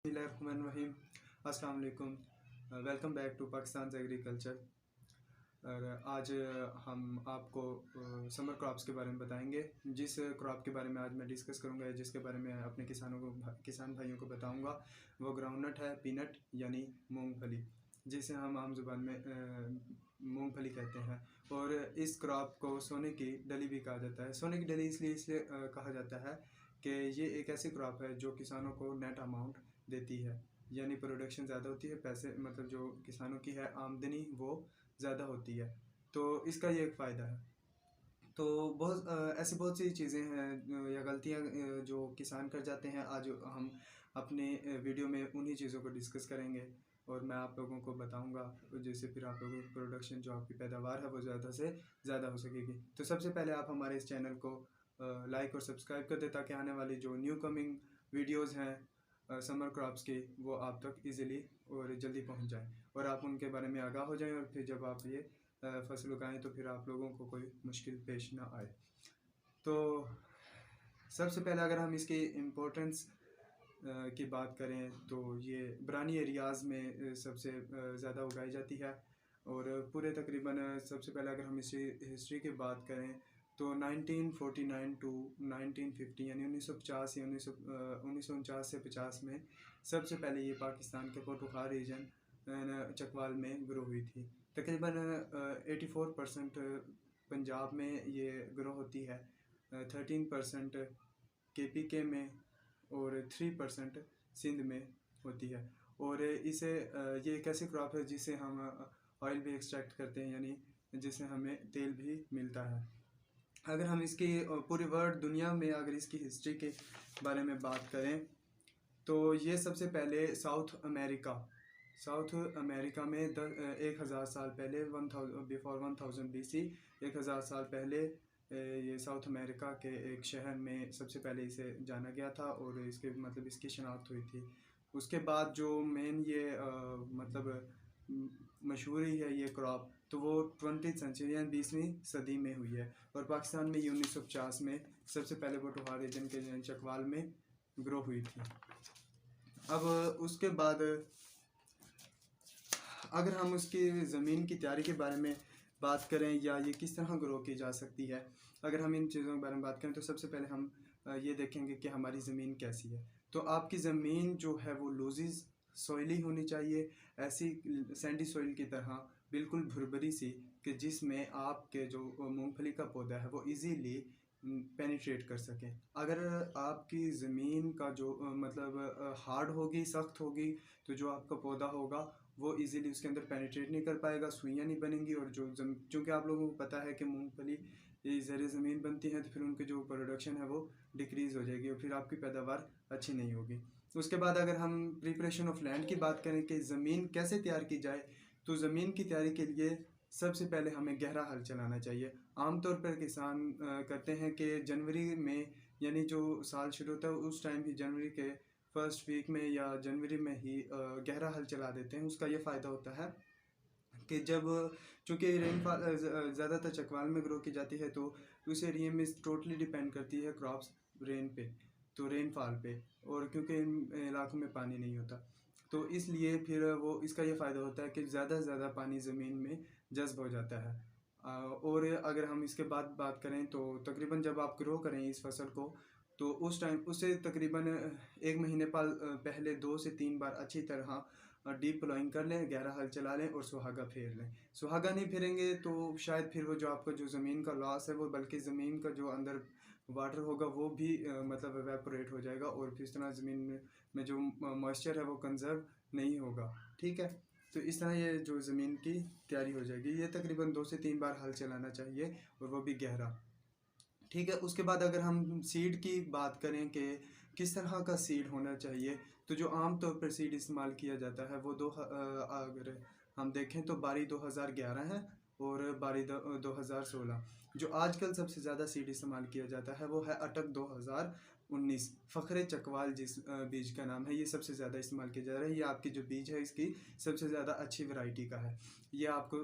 बिस्मिल्लाहिर्रहमानिर्रहीम। अस्सलाम वालेकुम। Welcome back to Pakistan agriculture. और आज हम आपको समर क्रॉप्स के बारे में बताएंगे। जिस क्रॉप के बारे में आज मैं डिस्कस करूंगा या जिसके बारे में अपने किसान भाइयों को बताऊंगा वो ग्राउंडनट है, पीनट यानी मूंगफली, जिसे हम आम जुबान में मूंगफली कहते हैं। और इस क्रॉप को सोने की डली भी कहा जाता है। सोने की डली इसलिए कहा जाता है कि ये एक ऐसी क्रॉप है जो किसानों को नेट अमाउंट देती है, यानी प्रोडक्शन ज़्यादा होती है, पैसे मतलब जो किसानों की है आमदनी वो ज़्यादा होती है। तो इसका ये एक फ़ायदा है। तो ऐसी बहुत सी चीज़ें हैं या गलतियां जो किसान कर जाते हैं। आज हम अपने वीडियो में उन्हीं चीज़ों को डिस्कस करेंगे और मैं आप लोगों को बताऊंगा, जिससे फिर आप लोगों की प्रोडक्शन जो आपकी पैदावार है वो ज़्यादा से ज़्यादा हो सकेगी। तो सबसे पहले आप हमारे इस चैनल को लाइक और सब्सक्राइब कर दें ताकि आने वाली जो न्यू कमिंग वीडियोज़ हैं समर क्रॉप्स की वो आप तक इजीली और जल्दी पहुंच जाए और आप उनके बारे में आगाह हो जाएं। और फिर जब आप ये फसल उगाएं तो फिर आप लोगों को कोई मुश्किल पेश ना आए। तो सबसे पहले अगर हम इसकी इम्पोर्टेंस की बात करें तो ये ब्रानी एरियाज़ में सबसे ज़्यादा उगाई जाती है। और पूरे तकरीबन सबसे पहले अगर हम इसी हिस्ट्री की बात करें तो 1949 टू 1950 यानी 1950 या 1949 से 50 में सबसे पहले ये पाकिस्तान के पोटुखा रीजन चकवाल में ग्रो हुई थी। तकरीबन 84% पंजाब में ये ग्रो होती है, 13% KPK में और 3% सिंध में होती है। और इसे ये एक ऐसी क्रॉप है जिसे हम ऑयल भी एक्सट्रैक्ट करते हैं, यानी जिससे हमें तेल भी मिलता है। अगर हम इसकी पूरी वर्ल्ड दुनिया में अगर इसकी हिस्ट्री के बारे में बात करें तो ये सबसे पहले साउथ अमेरिका में 1000 साल पहले 1000 बिफोर 1000 BC 1000 साल पहले ये साउथ अमेरिका के एक शहर में सबसे पहले इसे जाना गया था और इसके मतलब इसकी शनाख्त हुई थी। उसके बाद जो मेन ये मशहूर ही है ये क्रॉप, तो वो 20th सेंचुरी यानी 20वीं सदी में हुई है। और पाकिस्तान में ये 1950 में सबसे पहले पोटुखा रीजन के चकवाल में ग्रो हुई थी। अब उसके बाद अगर हम उसकी ज़मीन की तैयारी के बारे में बात करें या ये किस तरह ग्रो की जा सकती है, अगर हम इन चीज़ों के बारे में बात करें तो सबसे पहले हम ये देखेंगे कि हमारी ज़मीन कैसी है। तो आपकी ज़मीन जो है वो लूजिज़ सॉइली होनी चाहिए, ऐसी सैंडी सॉइल की तरह बिल्कुल भुरभरी सी कि जिसमें आपके जो मूंगफली का पौधा है वो इजीली पेनिट्रेट कर सकें। अगर आपकी ज़मीन का जो हार्ड होगी, सख्त होगी, तो जो आपका पौधा होगा वो इजीली उसके अंदर पेनिट्रेट नहीं कर पाएगा, सुइयाँ नहीं बनेंगी। और चूँकि आप लोगों को पता है कि मूंगफली ज़र ज़मीन बनती है तो फिर उनकी जो प्रोडक्शन है वो डिक्रीज़ हो जाएगी और फिर आपकी पैदावार अच्छी नहीं होगी। उसके बाद अगर हम प्रिपरेशन ऑफ लैंड की बात करें कि ज़मीन कैसे तैयार की जाए, तो ज़मीन की तैयारी के लिए सबसे पहले हमें गहरा हल चलाना चाहिए। आमतौर पर किसान करते हैं कि जनवरी में, यानी जो साल शुरू होता है उस टाइम ही जनवरी के फर्स्ट वीक में या जनवरी में ही गहरा हल चला देते हैं। उसका ये फ़ायदा होता है कि जब चूँकि रेनफॉल ज़्यादातर चकवाल में ग्रो की जाती है तो उस एरिया में टोटली डिपेंड करती है क्रॉप्स रेन पे, तो रेनफॉल पे, और क्योंकि इन इलाकों में पानी नहीं होता तो इसलिए फिर वो इसका ये फ़ायदा होता है कि ज़्यादा से ज़्यादा पानी ज़मीन में जज़्ब हो जाता है। और अगर हम इसके बाद बात करें तो तकरीबन जब आप ग्रो करें इस फसल को तो उस टाइम उससे तकरीबन 1 महीने पहले 2 से 3 बार अच्छी तरह डीप प्लॉइंग कर लें, गहरा हल चला लें और सुहागा फेर लें। सुहागा नहीं फेरेंगे तो शायद फिर वो जो आपका जो ज़मीन का लॉस है वो, बल्कि ज़मीन का जो अंदर वाटर होगा वो भी एवेपोरेट हो जाएगा और फिर इस तरह ज़मीन में जो मॉइस्चर है वो कंजर्व नहीं होगा। ठीक है, तो इस तरह ये जो ज़मीन की तैयारी हो जाएगी। ये तकरीबन 2 से 3 बार हल चलाना चाहिए और वो भी गहरा। ठीक है, उसके बाद अगर हम सीड की बात करें कि किस तरह का सीड होना चाहिए, तो जो आम तौर पर सीड इस्तेमाल किया जाता है वो अगर हम देखें तो बारी 2011 है और बारी 2016। जो आजकल सबसे ज़्यादा सीड इस्तेमाल किया जाता है वो है अटक 2019 फ़ख्रे चकवाल, जिस बीज का नाम है, ये सबसे ज़्यादा इस्तेमाल किया जा रहा है। ये आपकी जो बीज है इसकी सबसे ज़्यादा अच्छी वैरायटी का है, ये आपको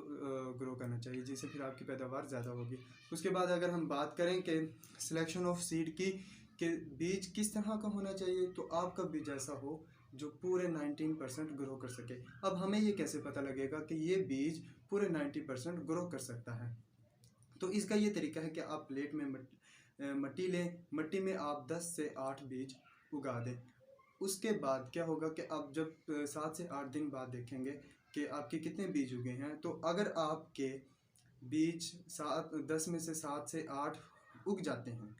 ग्रो करना चाहिए जिससे फिर आपकी पैदावार ज़्यादा होगी। उसके बाद अगर हम बात करें कि सिलेक्शन ऑफ सीड की कि बीज किस तरह का होना चाहिए, तो आपका बीज ऐसा हो जो पूरे 19% ग्रो कर सके। अब हमें ये कैसे पता लगेगा कि ये बीज पूरे 90% ग्रो कर सकता है? तो इसका ये तरीका है कि आप प्लेट में मिट्टी लें, मिट्टी में आप 10 से 8 बीज उगा दें। उसके बाद क्या होगा कि आप जब 7 से 8 दिन बाद देखेंगे कि आपके कितने बीज उगे हैं, तो अगर आपके बीज 10 में से 7 से 8 उग जाते हैं,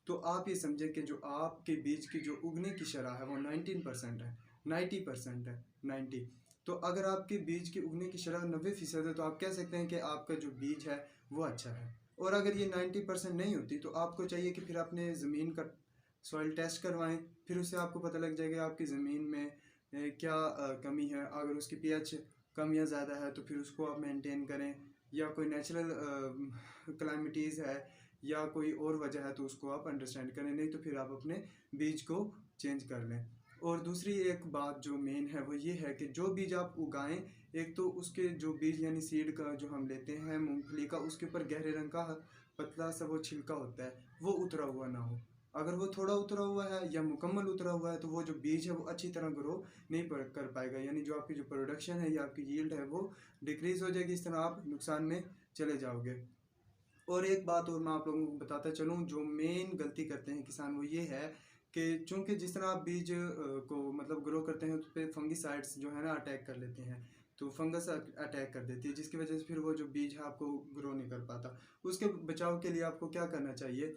तो आप ये समझें कि जो आपके बीज की जो उगने की शरह है वो 19% है, 90% है, 90। तो अगर आपके बीज की उगने की शरह 90% है, तो आप कह सकते हैं कि आपका जो बीज है वो अच्छा है। और अगर ये 90% नहीं होती, तो आपको चाहिए कि फिर अपने ज़मीन का सॉइल टेस्ट करवाएं। फिर उससे आपको पता लग जाएगा आपकी ज़मीन में क्या कमी है। अगर उसकी पीएच कम या ज़्यादा है, तो फिर उसको आप मेंटेन करें, या कोई नेचुरल क्लाइमिटीज़ है या कोई और वजह है, तो उसको आप अंडरस्टैंड करें। नहीं तो फिर आप अपने बीज को चेंज कर लें। और दूसरी एक बात जो मेन है वो ये है कि जो बीज आप उगाएं, एक तो उसके जो बीज यानी सीड का जो हम लेते हैं मूंगफली का, उसके ऊपर गहरे रंग का पतला सा वो छिलका होता है, वो उतरा हुआ ना हो। अगर वो थोड़ा उतरा हुआ है या मुकम्मल उतरा हुआ है, तो वो जो बीज है वो अच्छी तरह ग्रो नहीं कर पाएगा, यानी जो आपकी जो प्रोडक्शन है या आपकी यील्ड है वो डिक्रीज हो जाएगी। इस तरह आप नुकसान में चले जाओगे। और एक बात और मैं आप लोगों को बताता चलूँ, जो मेन गलती करते हैं किसान वो ये है कि चूंकि जिस तरह आप बीज को मतलब ग्रो करते हैं, उस पर फंगीसाइड्स जो है ना अटैक कर लेते हैं, तो फंगस अटैक कर देती है, जिसकी वजह से फिर वो जो बीज है आपको ग्रो नहीं कर पाता। उसके बचाव के लिए आपको क्या करना चाहिए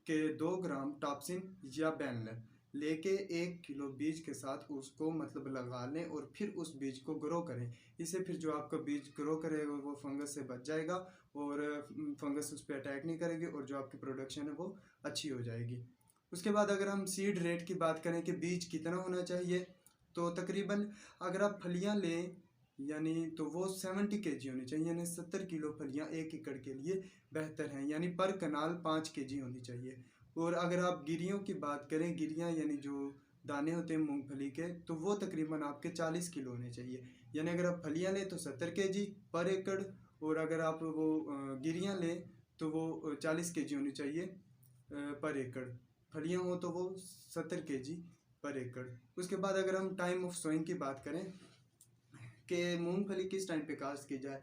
कि 2 ग्राम टॉप्सिन या बेनलेन लेके 1 किलो बीज के साथ उसको मतलब लगा लें और फिर उस बीज को ग्रो करें। इससे फिर जो आपका बीज ग्रो करेगा वो फंगस से बच जाएगा और फंगस उस पर अटैक नहीं करेगी और जो आपकी प्रोडक्शन है वो अच्छी हो जाएगी। उसके बाद अगर हम सीड रेट की बात करें कि बीज कितना होना चाहिए, तो तकरीबन अगर आप फलियां लें यानी तो वो 70 केजी होनी चाहिए, यानी 70 किलो फलियां 1 एकड़ के लिए बेहतर हैं, यानी पर कनाल 5 केजी होनी चाहिए। और अगर आप गिरियों की बात करें, गिरियां यानी जो दाने होते हैं मूंगफली के, तो वो तकरीबन आपके 40 किलो होने चाहिए। यानी अगर आप फलियां लें तो 70 केजी पर एकड़, और अगर आप वो गिरियां लें तो वो 40 केजी होनी चाहिए पर एकड़। फलियां हो तो वो 70 केजी पर एकड़। उसके बाद अगर हम टाइम ऑफ सोइंग की बात करें कि मूंगफली किस टाइम पे काश्त की जाए,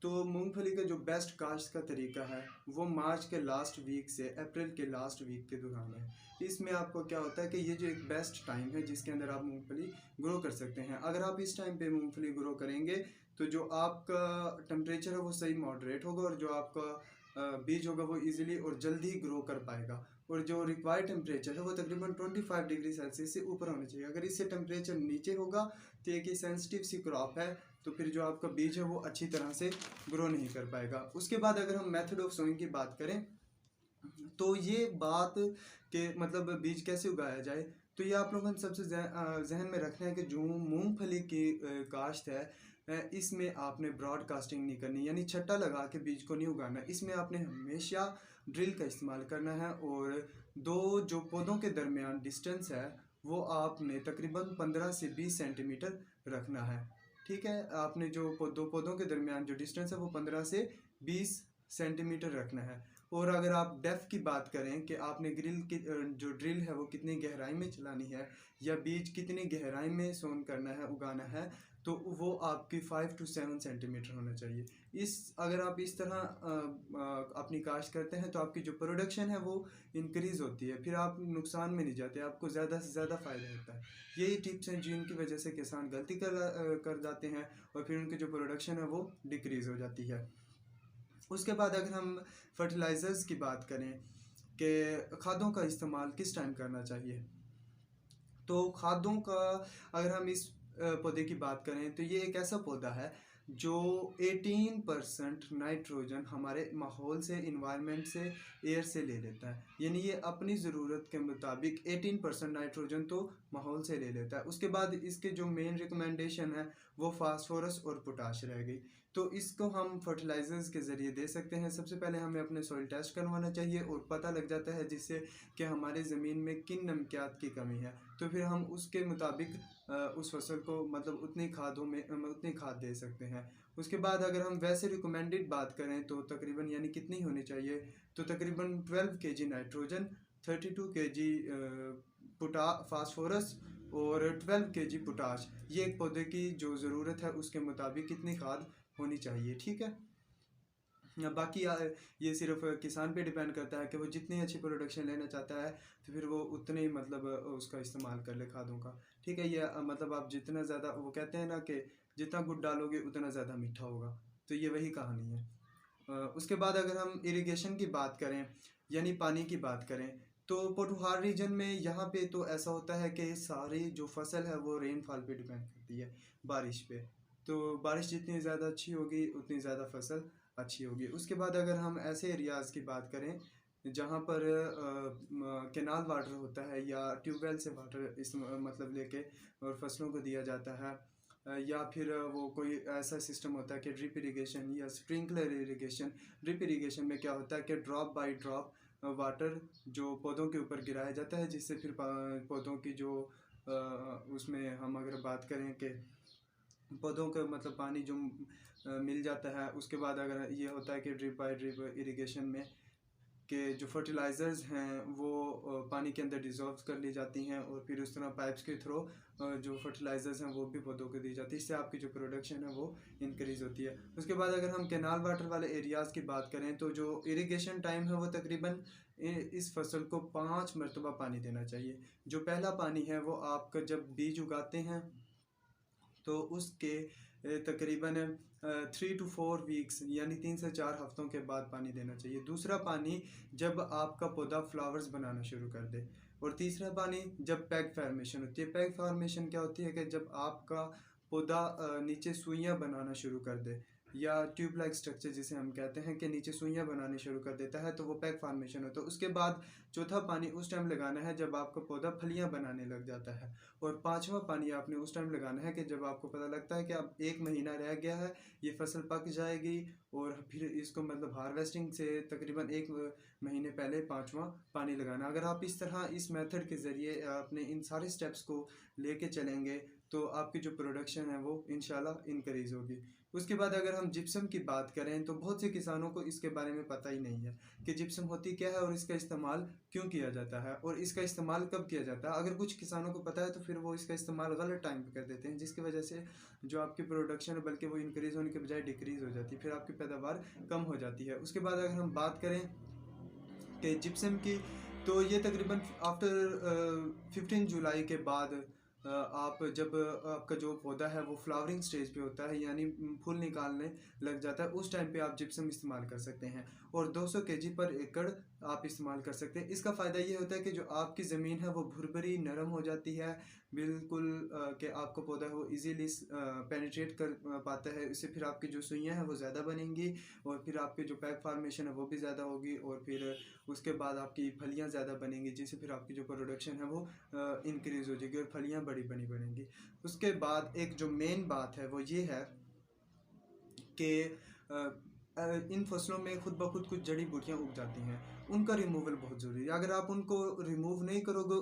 तो मूंगफली का जो बेस्ट काश्त का तरीका है वो मार्च के लास्ट वीक से अप्रैल के लास्ट वीक के दौरान है। इसमें आपको क्या होता है कि ये जो एक बेस्ट टाइम है जिसके अंदर आप मूंगफली ग्रो कर सकते हैं। अगर आप इस टाइम पे मूंगफली ग्रो करेंगे तो जो आपका टेम्परेचर है वो सही मॉडरेट होगा और जो आपका बीज होगा वो इजीली और जल्दी ग्रो कर पाएगा। और जो रिक्वायर्ड टेम्परेचर है वो तकरीबन 25 डिग्री सेल्सियस से ऊपर होना चाहिए। अगर इससे टेम्परेचर नीचे होगा तो एक सेंसिटिव सी क्रॉप है, तो फिर जो आपका बीज है वो अच्छी तरह से ग्रो नहीं कर पाएगा। उसके बाद अगर हम मेथड ऑफ सोइंग की बात करें, तो ये बात के मतलब बीज कैसे उगाया जाए, तो ये आप लोगों को सबसे जहन में रखना है कि जो मूंगफली की काश्त है, इसमें आपने ब्रॉडकास्टिंग नहीं करनी, यानी छट्टा लगा के बीज को नहीं उगाना। इसमें आपने हमेशा ड्रिल का इस्तेमाल करना है और दो जो पौधों के दरमियान डिस्टेंस है वो आपने तकरीबन 15 से 20 सेंटीमीटर रखना है। ठीक है, आपने जो दो पौधों के दरमियान जो डिस्टेंस है वो 15 से 20 सेंटीमीटर रखना है। और अगर आप डेप्थ की बात करें कि आपने ग्रिल की जो ड्रिल है वो कितनी गहराई में चलानी है या बीज कितनी गहराई में सोन करना है उगाना है, तो वो आपकी 5 to 7 सेंटीमीटर होना चाहिए। अगर आप इस तरह अपनी काश्त करते हैं तो आपकी जो प्रोडक्शन है वो इंक्रीज़ होती है, फिर आप नुकसान में नहीं जाते, आपको ज़्यादा से ज़्यादा फ़ायदा होता है। यही टिप्स हैं जिनकी वजह से किसान गलती कर जाते हैं और फिर उनकी जो प्रोडक्शन है वो डिक्रीज़ हो जाती है। उसके बाद अगर हम फर्टिलाइज़र्स की बात करें कि खादों का इस्तेमाल किस टाइम करना चाहिए, तो खादों का अगर हम इस पौधे की बात करें तो ये एक ऐसा पौधा है जो 18% नाइट्रोजन हमारे माहौल से, इन्वायरमेंट से, एयर से ले लेता है। यानी ये अपनी ज़रूरत के मुताबिक 18% नाइट्रोजन तो माहौल से ले लेता है। उसके बाद इसके जो मेन रिकमेंडेशन है वो फास्फोरस और पोटाश रह गई। तो इसको हम फर्टिलाइज़र्स के ज़रिए दे सकते हैं। सबसे पहले हमें अपने सॉइल टेस्ट करवाना चाहिए और पता लग जाता है जिससे कि हमारे ज़मीन में किन नमकियात की कमी है, तो फिर हम उसके मुताबिक उस फसल को मतलब उतनी खाद दे सकते हैं। उसके बाद अगर हम वैसे रिकमेंडेड बात करें तो तकरीबन यानी कितनी होनी चाहिए, तो तकरीबन 12 केजी नाइट्रोजन, 32 केजी फास्फोरस और 12 kg पोटाश। ये एक पौधे की जो ज़रूरत है उसके मुताबिक कितनी खाद होनी चाहिए, ठीक है। बाकी ये सिर्फ किसान पे डिपेंड करता है कि वो जितनी अच्छी प्रोडक्शन लेना चाहता है तो फिर वो उतने ही मतलब उसका इस्तेमाल कर ले खादों का, ठीक है। ये मतलब आप जितना ज़्यादा, वो कहते हैं ना कि जितना गुड़ डालोगे उतना ज़्यादा मीठा होगा, तो ये वही कहानी है। उसके बाद अगर हम इरिगेशन की बात करें यानी पानी की बात करें, तो पोठुहार रीजन में यहाँ पे तो ऐसा होता है कि सारी जो फसल है वो रेनफॉल पे डिपेंड करती है, बारिश पे। तो बारिश जितनी ज़्यादा अच्छी होगी उतनी ज़्यादा फसल अच्छी होगी। उसके बाद अगर हम ऐसे एरियाज़ की बात करें जहाँ पर कैनाल वाटर होता है या ट्यूबवेल से वाटर इस मतलब लेके और फसलों को दिया जाता है, या फिर वो कोई ऐसा सिस्टम होता है कि ड्रिप इरिगेशन या स्प्रिंकलर इरिगेशन। ड्रिप इरिगेशन में क्या होता है कि ड्रॉप बाय ड्रॉप वाटर जो पौधों के ऊपर गिराया जाता है, जिससे फिर पौधों की जो उसमें हम अगर बात करें कि पौधों का मतलब पानी जो मिल जाता है। उसके बाद अगर ये होता है कि ड्रिप बाय ड्रिप इरिगेशन में कि जो फर्टिलाइज़र्स हैं वो पानी के अंदर डिज़ोल्व कर ली जाती हैं और फिर उस तरह पाइप्स के थ्रू जो फर्टिलाइज़र्स हैं वो भी पौधों को दी जाती है। इससे आपकी जो प्रोडक्शन है वो इंक्रीज़ होती है। उसके बाद अगर हम कैनाल वाटर वाले एरियाज़ की बात करें तो जो इरिगेशन टाइम है वो तकरीबन इस फसल को 5 मरतबा पानी देना चाहिए। जो पहला पानी है वो आपका जब बीज उगाते हैं तो उसके तकरीबन 3 to 4 वीक्स यानी 3 से 4 हफ्तों के बाद पानी देना चाहिए। दूसरा पानी जब आपका पौधा फ्लावर्स बनाना शुरू कर दे। और तीसरा पानी जब पैग फॉर्मेशन होती है। पैग फॉर्मेशन क्या होती है कि जब आपका पौधा नीचे सुइयाँ बनाना शुरू कर दे या ट्यूब लाइक स्ट्रक्चर जिसे हम कहते हैं कि नीचे सुइयाँ बनाने शुरू कर देता है, तो वो पैग फॉर्मेशन होता है। उसके बाद चौथा पानी उस टाइम लगाना है जब आपका पौधा फलियाँ बनाने लग जाता है। और पांचवा पानी आपने उस टाइम लगाना है कि जब आपको पता लगता है कि अब 1 महीना रह गया है, ये फसल पक जाएगी और फिर इसको मतलब हार्वेस्टिंग से तकरीबन 1 महीने पहले पांचवा पानी लगाना। अगर आप इस तरह इस मेथड के ज़रिए अपने इन सारे स्टेप्स को लेके चलेंगे तो आपकी जो प्रोडक्शन है वो इंशाल्लाह इंक्रीज़ होगी। उसके बाद अगर हम जिप्सम की बात करें तो बहुत से किसानों को इसके बारे में पता ही नहीं है कि जिप्सम होती क्या है और इसका इस्तेमाल क्यों किया जाता है और इसका इस्तेमाल कब किया जाता है। अगर कुछ किसानों को पता है तो फिर वो इसका इस्तेमाल गलत टाइम पे कर देते हैं, जिसकी वजह से जो आपकी प्रोडक्शन है बल्कि वो इंक्रीज़ होने के बजाय डिक्रीज़ हो जाती है, फिर आपकी पैदावार कम हो जाती है। उसके बाद अगर हम बात करें कि जिप्सम की, तो ये तकरीबन आफ्टर 15 जुलाई के बाद आप जब आपका जो पौधा है वो फ्लावरिंग स्टेज पे होता है यानी फूल निकालने लग जाता है, उस टाइम पे आप जिप्सम इस्तेमाल कर सकते हैं। और 200 kg पर एकड़ आप इस्तेमाल कर सकते हैं। इसका फ़ायदा ये होता है कि जो आपकी ज़मीन है वो भुरभुरी नरम हो जाती है बिल्कुल, कि आपका पौधा वो इजीली पेनिट्रेट कर पाता है। इससे फिर आपकी जो सुइयाँ हैं वो ज़्यादा बनेंगी और फिर आपके जो पैक फार्मेशन है वो भी ज़्यादा होगी और फिर उसके बाद आपकी फलियाँ ज़्यादा बनेंगी, जिससे फिर आपकी जो प्रोडक्शन है वो इंक्रीज़ हो जाएगी और फलियाँ बड़ी बनी बनेंगी। उसके बाद एक जो मेन बात है वो ये है कि इन फसलों में खुद ब खुद कुछ जड़ी बूटियाँ उग जाती हैं, उनका रिमूवल बहुत ज़रूरी है। अगर आप उनको रिमूव नहीं करोगे,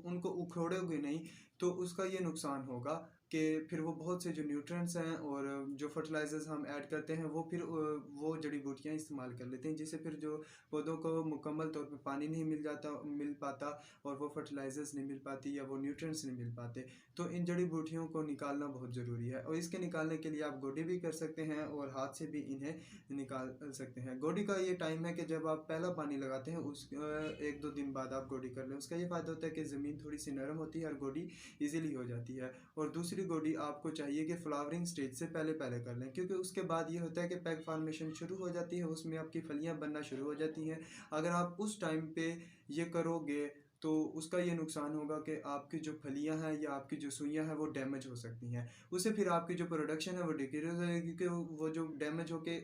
उनको उखड़ोगे नहीं, तो उसका ये नुकसान होगा कि फिर वो बहुत से जो न्यूट्रिएंट्स हैं और जो फर्टिलाइज़र्स हम ऐड करते हैं वो फिर वो जड़ी बूटियाँ इस्तेमाल कर लेते हैं, जिससे फिर जो पौधों को मुकम्मल तौर पे पानी नहीं मिल पाता और वो फर्टिलाइज़र्स नहीं मिल पाती या वो न्यूट्रिएंट्स नहीं मिल पाते। तो इन जड़ी बूटियों को निकालना बहुत ज़रूरी है और इसके निकालने के लिए आप गोडी भी कर सकते हैं और हाथ से भी इन्हें निकाल सकते हैं। गोडी का ये टाइम है कि जब आप पहला पानी लगाते हैं उस 1-2 दिन बाद आप गोडी कर लें। उसका ये फ़ायदा होता है कि ज़मीन थोड़ी सी नरम होती है और गोडी ईजिली हो जाती है। और दूसरी गोडी आपको चाहिए कि फ्लावरिंग स्टेज से पहले पहले कर लें, क्योंकि उसके बाद ये होता है कि पैग फॉर्मेशन शुरू हो जाती है, उसमें आपकी फलियाँ बनना शुरू हो जाती हैं। अगर आप उस टाइम पे ये करोगे तो उसका ये नुकसान होगा कि आपकी जो फलियां हैं या आपकी जो सुइयां हैं वो डैमेज हो सकती हैं। उससे फिर आपकी जो प्रोडक्शन है वो डिक्रीज हो जाएगी, क्योंकि वो जो डैमेज होके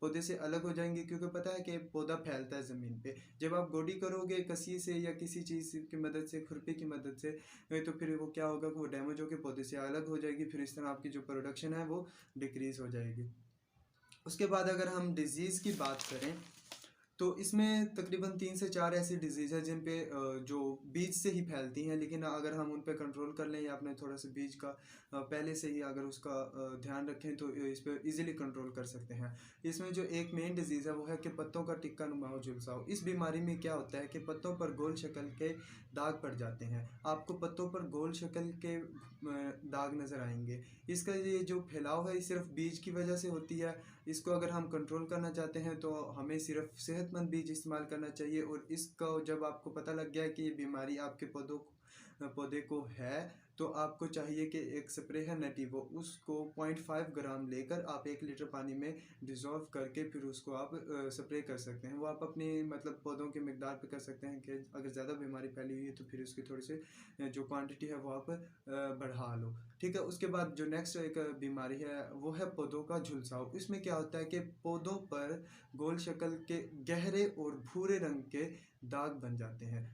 पौधे से अलग हो जाएंगे, क्योंकि पता है कि पौधा फैलता है ज़मीन पे। जब आप गोडी करोगे कसी से या किसी चीज़ की मदद से, खुरपी की मदद से, तो फिर वो क्या होगा कि वो डैमेज होकर पौधे से अलग हो जाएगी, फिर इस तरह आपकी जो प्रोडक्शन है वो डिक्रीज़ हो जाएगी। उसके बाद अगर हम डिज़ीज़ की बात करें तो इसमें तकरीबन 3 से 4 ऐसी डिजीज़ है जिन पे जो बीज से ही फैलती हैं, लेकिन अगर हम उन पे कंट्रोल कर लें या अपने थोड़ा सा बीज का पहले से ही अगर उसका ध्यान रखें तो इस पे इजीली कंट्रोल कर सकते हैं। इसमें जो एक मेन डिजीज़ है वो है कि पत्तों का टिक्का नुमा झुलसाव। इस बीमारी में क्या होता है कि पत्तों पर गोल शक्ल के दाग पड़ जाते हैं। आपको पत्तों पर गोल शक्ल के दाग नज़र आएंगे। इसका ये जो फैलाव है ये सिर्फ बीज की वजह से होती है। इसको अगर हम कंट्रोल करना चाहते हैं तो हमें सिर्फ सेहतमंद बीज इस्तेमाल करना चाहिए। और इसका जब आपको पता लग गया है कि ये बीमारी आपके पौधे को है, तो आपको चाहिए कि एक स्प्रे है नेटिवो, उसको 0.5 ग्राम लेकर आप 1 लीटर पानी में डिज़ोल्व करके फिर उसको आप स्प्रे कर सकते हैं। वो आप अपनी मतलब पौधों की मिकदार पे कर सकते हैं कि अगर ज़्यादा बीमारी फैली हुई है तो फिर उसकी थोड़ी सी जो क्वांटिटी है वो आप बढ़ा लो। ठीक है। उसके बाद जो नेक्स्ट एक बीमारी है वो है पौधों का झुलसाव। इसमें क्या होता है कि पौधों पर गोल शक्ल के गहरे और भूरे रंग के दाग बन जाते हैं।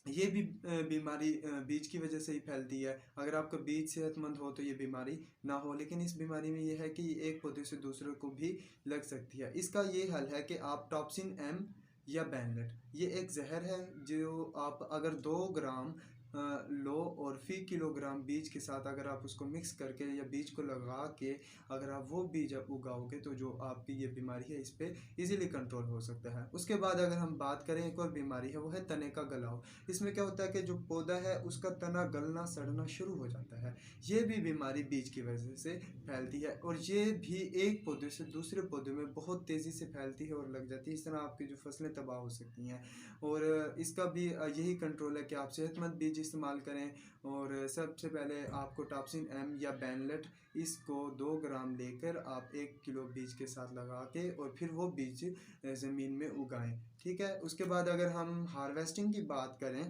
ये भी बीमारी बीज की वजह से ही फैलती है। अगर आपका बीज सेहतमंद हो तो ये बीमारी ना हो, लेकिन इस बीमारी में ये है कि एक पौधे से दूसरे को भी लग सकती है। इसका ये हल है कि आप टॉप्सिन एम या बैनलेट, ये एक जहर है जो आप अगर 2 ग्राम लो और फी किलोग्राम बीज के साथ अगर आप उसको मिक्स करके या बीज को लगा के अगर आप वो बीज उगाओगे तो जो आपकी ये बीमारी है इस पर इजीली कंट्रोल हो सकता है। उसके बाद अगर हम बात करें एक और बीमारी है वो है तने का गलाव। इसमें क्या होता है कि जो पौधा है उसका तना गलना सड़ना शुरू हो जाता है। ये भी बीमारी बीज की वजह से फैलती है और ये भी एक पौधे से दूसरे पौधे में बहुत तेज़ी से फैलती है और लग जाती है। इस तरह आपकी जो फसलें तबाह हो सकती हैं। और इसका भी यही कंट्रोल है कि आप सेहतमंद बीज इस्तेमाल करें। और सबसे पहले आपको टॉप्सिन एम या बैनलेट इसको 2 ग्राम लेकर आप 1 किलो बीज के साथ लगा के और फिर वो बीज ज़मीन में उगाएं। ठीक है। उसके बाद अगर हम हार्वेस्टिंग की बात करें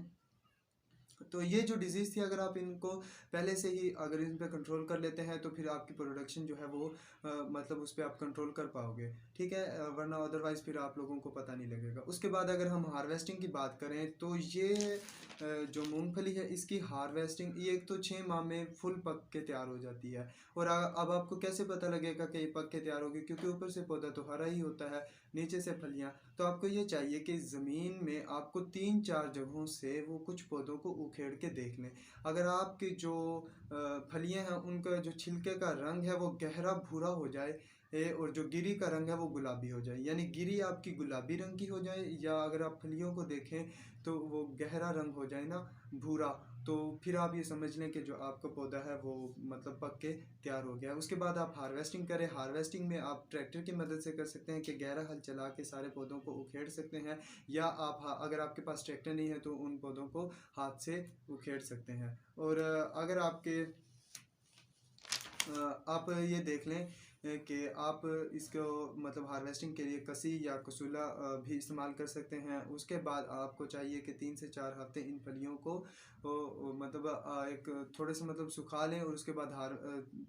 तो ये जो डिजीज़ थी अगर आप इनको पहले से ही अगर इन पे कंट्रोल कर लेते हैं तो फिर आपकी प्रोडक्शन जो है वो मतलब उस पर आप कंट्रोल कर पाओगे। ठीक है। वरना अदरवाइज़ फिर आप लोगों को पता नहीं लगेगा। उसके बाद अगर हम हार्वेस्टिंग की बात करें तो ये जो मूंगफली है इसकी हार्वेस्टिंग ये एक तो 6 माह में फुल पक के तैयार हो जाती है। और अब आपको कैसे पता लगेगा कि ये पक के तैयार होगी, क्योंकि ऊपर से पौधा तो हरा ही होता है, नीचे से फलियाँ। तो आपको ये चाहिए कि ज़मीन में आपको 3-4 जगहों से वो कुछ पौधों को उखेड़ के देख लें। अगर आपकी जो फलियाँ हैं उनका जो छिलके का रंग है वो गहरा भूरा हो जाए और जो गिरी का रंग है वो गुलाबी हो जाए, यानी गिरी आपकी गुलाबी रंग की हो जाए, या अगर आप फलियों को देखें तो वो गहरा रंग हो जाए ना भूरा, तो फिर आप ये समझ लें कि जो आपका पौधा है वो मतलब पक के तैयार हो गया है। उसके बाद आप हार्वेस्टिंग करें। हार्वेस्टिंग में आप ट्रैक्टर की मदद से कर सकते हैं कि गहरा हल चला के सारे पौधों को उखेड़ सकते हैं, या आप अगर आपके पास ट्रैक्टर नहीं है तो उन पौधों को हाथ से उखेड़ सकते हैं। और अगर आपके आप ये देख लें कि आप इसको मतलब हार्वेस्टिंग के लिए कसी या कसूला भी इस्तेमाल कर सकते हैं। उसके बाद आपको चाहिए कि 3 से 4 हफ्ते इन फलियों को मतलब एक थोड़े से मतलब सुखा लें। और उसके बाद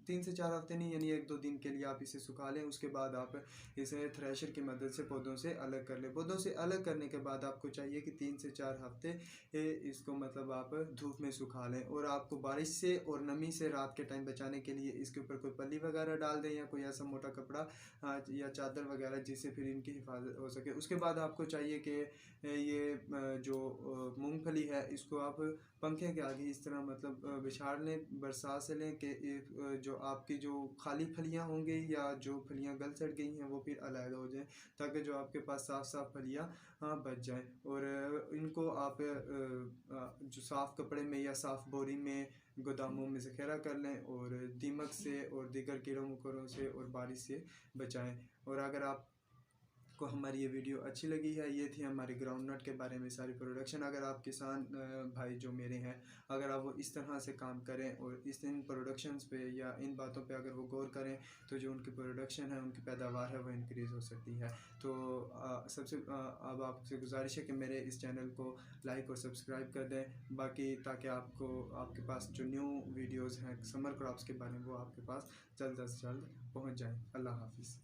3 से 4 हफ्ते नहीं, यानी 1-2 दिन के लिए आप इसे सुखा लें। उसके बाद आप इसे थ्रेशर की मदद से पौधों से अलग कर लें। पौधों से अलग करने के बाद आपको चाहिए कि 3 से 4 हफ्ते इसको मतलब आप धूप में सुखा लें। और आपको बारिश से और नमी से रात के टाइम बचाने के लिए इसके ऊपर कोई पल्ली वगैरह डाल दें या कोई ऐसा मोटा कपड़ा या चादर वगैरह जिससे फिर इनकी हिफाजत हो सके। उसके बाद आपको चाहिए कि ये जो मूंगफली है इसको आप पंखे के आगे इस तरह मतलब बिछाड़ लें, बरसात से लें कि जो आपकी जो खाली फलियां होंगी या जो फलियां गल सड़ गई हैं वो फिर अलग हो जाएं, ताकि जो आपके पास साफ़ साफ़ फलियां बच जाएं। और इनको आप जो साफ़ कपड़े में या साफ़ बोरी में गोदामों में ज़ख़ीरा कर लें और दीमक से और दीगर कीड़ों मकोड़ों से और बारिश से बचाएं। और अगर आप को हमारी ये वीडियो अच्छी लगी है, ये थी हमारी ग्राउंड नट के बारे में सारी प्रोडक्शन। अगर आप किसान भाई जो मेरे हैं अगर आप वो इस तरह से काम करें और इन प्रोडक्शंस पे या इन बातों पे अगर वो गौर करें तो जो उनकी प्रोडक्शन है उनकी पैदावार है वो इंक्रीज़ हो सकती है। तो अब आपसे गुजारिश है कि मेरे इस चैनल को लाइक और सब्सक्राइब कर दें, बाकी ताकि आपको आपके पास जो न्यू वीडियोज़ हैं समर क्रॉप्स के बारे में वो आपके पास जल्द अज जल्द पहुँच जाएँ। अल्लाह हाफिज़।